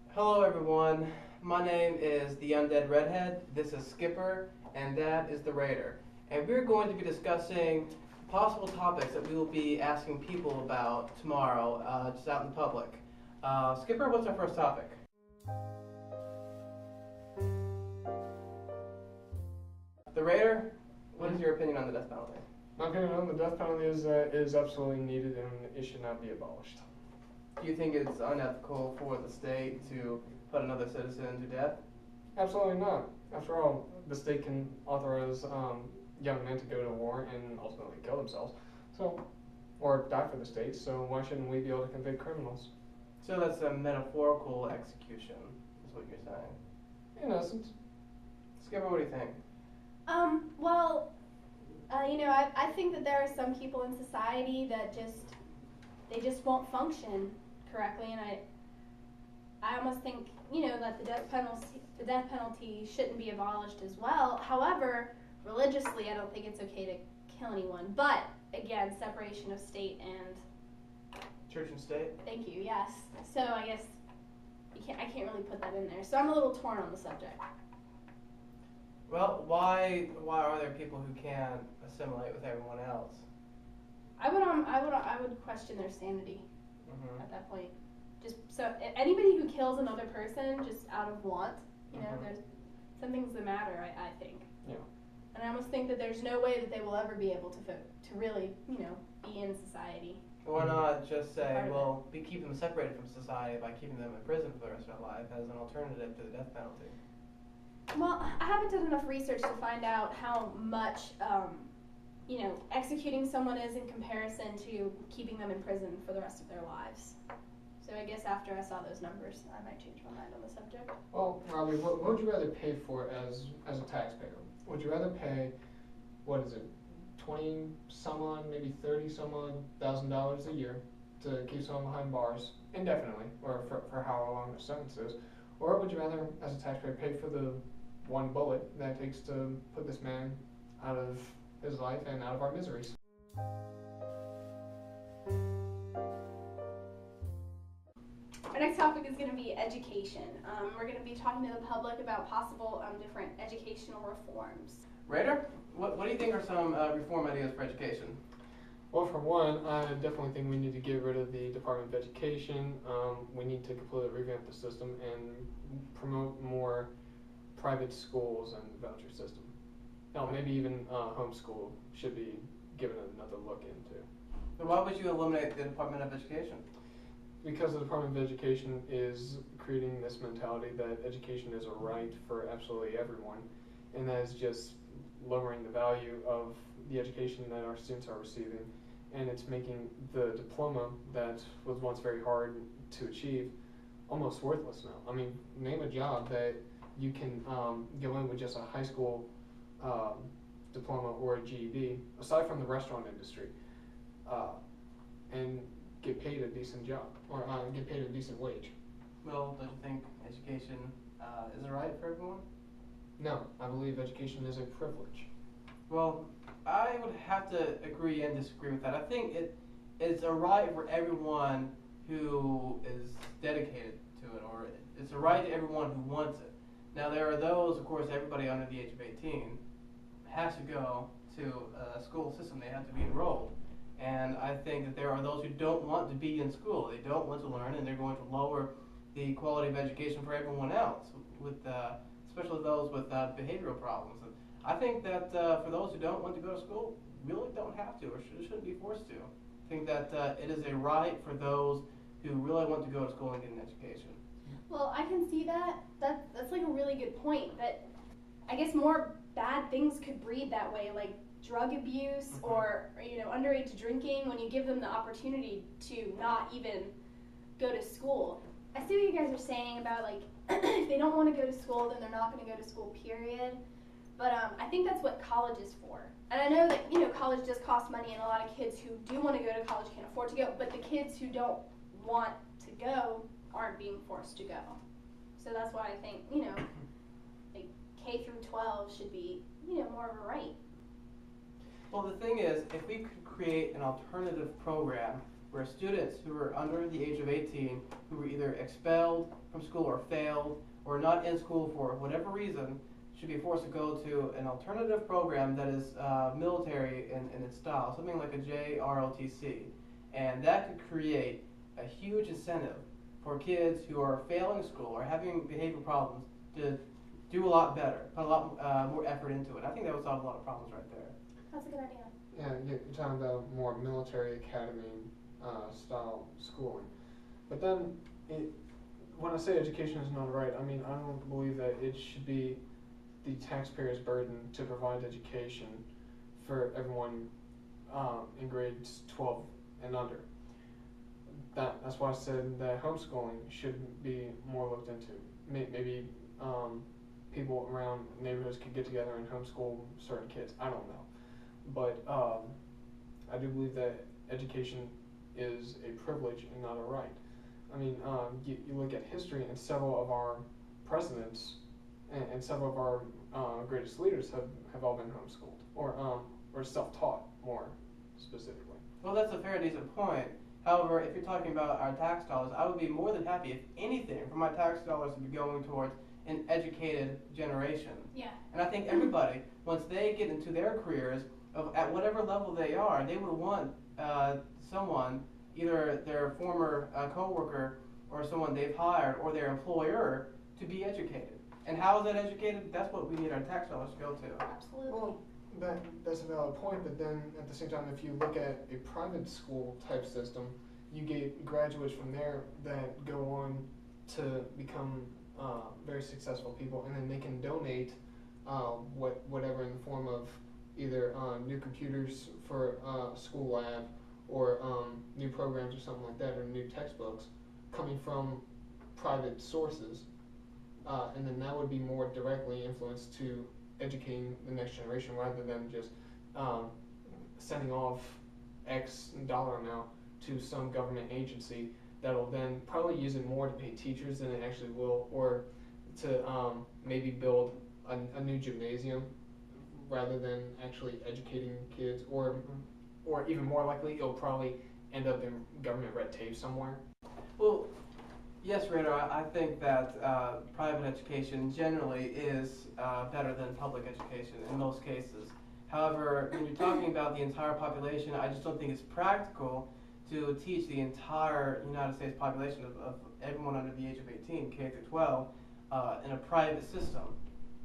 Hello everyone, my name is the Undead Redhead, this is Skipper, and that is the Raider. And we're going to be discussing possible topics that we will be asking people about tomorrow, just out in the public. Skipper, what's our first topic? The Raider, what is your opinion on the death penalty? My opinion on the death penalty is that it is absolutely needed and it should not be abolished. Do you think it's unethical for the state to put another citizen to death? Absolutely not. After all, the state can authorize young men to go to war and ultimately kill themselves, or die for the state. So why shouldn't we be able to convict criminals? So that's a metaphorical execution, is what you're saying. In essence. Skipper, what do you think? I think that there are some people in society that they just won't function correctly, and I almost think, that the death penalty shouldn't be abolished as well. However, religiously, I don't think it's okay to kill anyone. But again, separation of state and Church and state? thank you, yes. So I guess I can't really put that in there. So I'm a little torn on the subject. Well, why are there people who can't assimilate with everyone else? I would question their sanity Mm-hmm. at that point. Just so anybody who kills another person just out of want, Mhm. there's something's the matter. I think. Yeah. And I almost think that there's no way that they will ever be able to really, be in society. Why not just say, Part of well, we keep them separated from society by keeping them in prison for the rest of their life as an alternative to the death penalty? Well, I haven't done enough research to find out how much, executing someone is in comparison to keeping them in prison for the rest of their lives. So I guess after I saw those numbers, I might change my mind on the subject. Well, Robbie, what would you rather pay for as a taxpayer? Would you rather pay, what is it, 20 some odd, maybe 30 some odd $1,000 a year to keep someone behind bars indefinitely, or for how long the sentence is? Or would you rather, as a taxpayer, pay for the one bullet that it takes to put this man out of his life and out of our miseries? Our next topic is going to be education. We're going to be talking to the public about possible different educational reforms. Raider, what do you think are some reform ideas for education? Well, for one, I definitely think we need to get rid of the Department of Education. We need to completely revamp the system and promote more private schools and voucher system. Now, maybe even homeschool should be given another look into. So why would you eliminate the Department of Education? Because the Department of Education is creating this mentality that education is a right for absolutely everyone, and that is just lowering the value of the education that our students are receiving, and it's making the diploma that was once very hard to achieve almost worthless now. I mean, name a job that you can go in with just a high school diploma or a GED, aside from the restaurant industry, and get paid a decent job, or get paid a decent wage. Well, don't you think education is a right for everyone? No, I believe education is a privilege. Well, I would have to agree and disagree with that. I think it's a right for everyone who is dedicated to it, or it's a right to everyone who wants it. Now, there are those, of course, everybody under the age of 18 has to go to a school system. They have to be enrolled. And I think that there are those who don't want to be in school. They don't want to learn, and they're going to lower the quality of education for everyone else, with especially those with behavioral problems. And I think that for those who don't want to go to school, really don't have to, or shouldn't be forced to. I think that it is a right for those who really want to go to school and get an education. Well, I can see that. That's like a really good point. That I guess more bad things could breed that way, like drug abuse or underage drinking. When you give them the opportunity to not even go to school. I see what you guys are saying about like if they don't want to go to school, then they're not going to go to school. Period. But I think that's what college is for. And I know that college does cost money, and a lot of kids who do want to go to college can't afford to go. But the kids who don't want to go aren't being forced to go. So that's why I think like K through 12 should be more of a right. Well, the thing is, if we could create an alternative program where students who are under the age of 18, who were either expelled from school or failed, or not in school for whatever reason, should be forced to go to an alternative program that is military in its style, something like a JROTC. And that could create a huge incentive for kids who are failing school or having behavior problems to do a lot better, put a lot more effort into it. I think that would solve a lot of problems right there. That's a good idea. Yeah, you're talking about more military academy style schooling. But then, when I say education is not right, I mean, I don't believe that it should be the taxpayer's burden to provide education for everyone in grades 12 and under. That's why I said that homeschooling should be more looked into. Maybe people around neighborhoods could get together and homeschool certain kids. I don't know. But I do believe that education is a privilege and not a right. I mean, you look at history, and several of our presidents and several of our greatest leaders have all been homeschooled or self-taught, more specifically. Well, that's a fair and decent point. However, if you're talking about our tax dollars, I would be more than happy if anything for my tax dollars to be going towards an educated generation. Yeah. And I think everybody, once they get into their careers, at whatever level they are, they would want someone, either their former coworker or someone they've hired or their employer, to be educated. And how is that educated? That's what we need our tax dollars to go to. Absolutely. Well, that's a valid point, but then at the same time, if you look at a private school type system, you get graduates from there that go on to become very successful people, and then they can donate whatever in the form of either new computers for school lab or new programs or something like that, or new textbooks coming from private sources, and then that would be more directly influenced to educating the next generation rather than just sending off X dollar amount to some government agency that'll then probably use it more to pay teachers than it actually will, or to maybe build a new gymnasium rather than actually educating kids, or even more likely, it'll probably end up in government red tape somewhere. Well, yes, Radar, I think that private education generally is better than public education in most cases. However, when you're talking about the entire population, I just don't think it's practical to teach the entire United States population of everyone under the age of 18, K through 12, in a private system.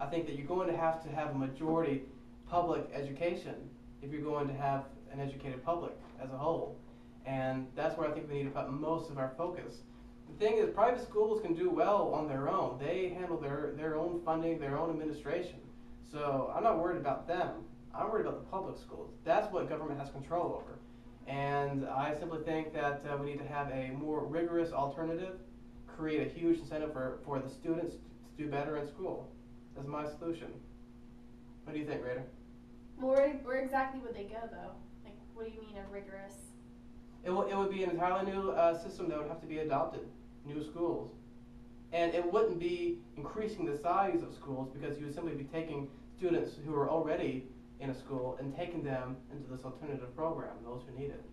I think that you're going to have a majority public education if you're going to have an educated public as a whole. And that's where I think we need to put most of our focus. The thing is, private schools can do well on their own. They handle their own funding, their own administration. So I'm not worried about them. I'm worried about the public schools. That's what government has control over. And I simply think that we need to have a more rigorous alternative, create a huge incentive for the students to do better in school. That's my solution. What do you think, Raider? Well, where exactly would they go, though? Like, what do you mean a rigorous? It would be an entirely new system that would have to be adopted, new schools. And it wouldn't be increasing the size of schools, because you would simply be taking students who are already in a school and taking them into this alternative program, those who need it.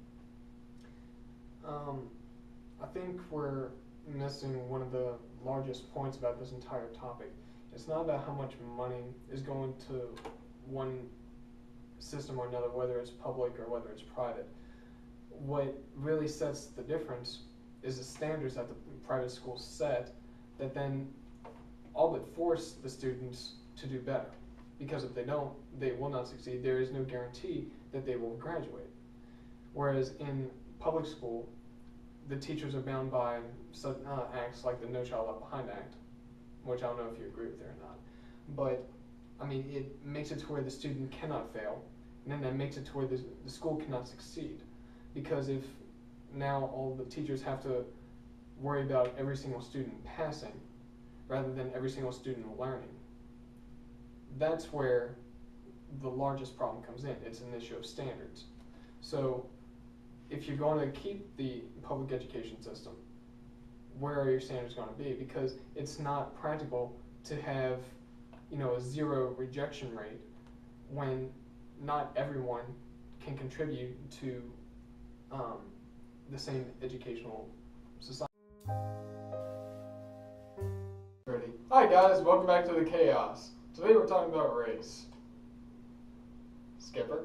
I think we're missing one of the largest points about this entire topic. It's not about how much money is going to one system or another, whether it's public or whether it's private. What really sets the difference is the standards that the private schools set that then all but force the students to do better. Because if they don't, they will not succeed. There is no guarantee that they will graduate. Whereas in public school, the teachers are bound by such acts like the No Child Left Behind Act, which I don't know if you agree with it or not. But, I mean, it makes it to where the student cannot fail, and then that makes it to where the school cannot succeed. Because if now all the teachers have to worry about every single student passing rather than every single student learning, that's where the largest problem comes in. It's an issue of standards. So if you're going to keep the public education system, where are your standards going to be? Because it's not practical to have, a zero rejection rate when not everyone can contribute to the same educational society. Hi guys, welcome back to the chaos. Today we're talking about race. Skipper?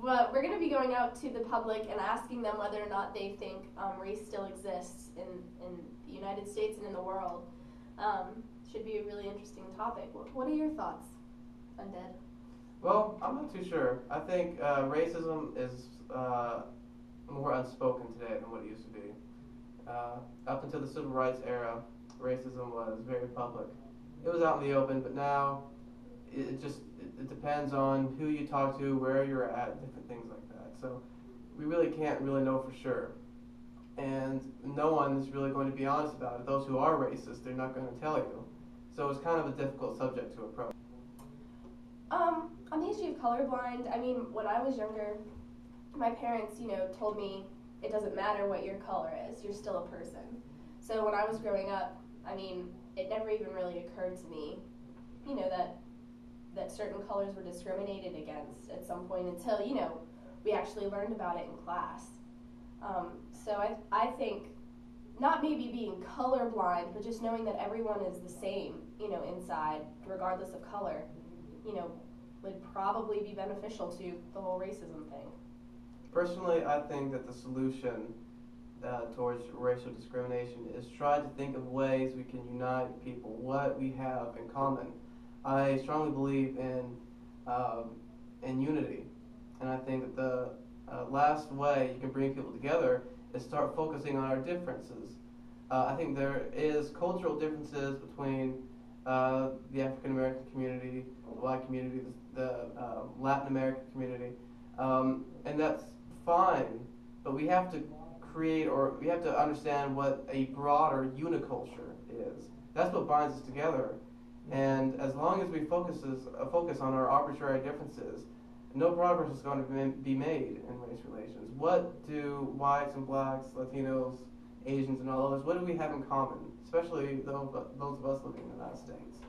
Well, we're going to be going out to the public and asking them whether or not they think race still exists in the United States and in the world. Should be a really interesting topic. What are your thoughts, Undead? Well, I'm not too sure. I think racism is more unspoken today than what it used to be. Up until the civil rights era, racism was very public. It was out in the open, but now it depends on who you talk to, where you're at, different things like that. So we really can't really know for sure. And no one is really going to be honest about it. Those who are racist, they're not going to tell you. So it's kind of a difficult subject to approach. On the issue of colorblind, I mean, when I was younger, my parents, told me it doesn't matter what your color is, you're still a person. So when I was growing up, I mean, it never even really occurred to me, that certain colors were discriminated against at some point until, we actually learned about it in class. So I think not maybe being colorblind, but just knowing that everyone is the same, inside, regardless of color, would probably be beneficial to the whole racism thing. Personally, I think that the solution towards racial discrimination is try to think of ways we can unite people, what we have in common. I strongly believe in unity, and I think that the last way you can bring people together is start focusing on our differences. I think there is cultural differences between the African American community, the Black community, the Latin American community, and that's fine. But we have to we have to understand what a broader uniculture is. That's what binds us together. And as long as we focus on our arbitrary differences, no progress is going to be made in race relations. What do whites and blacks, Latinos, Asians, and all others, what do we have in common? Especially those of us living in the United States.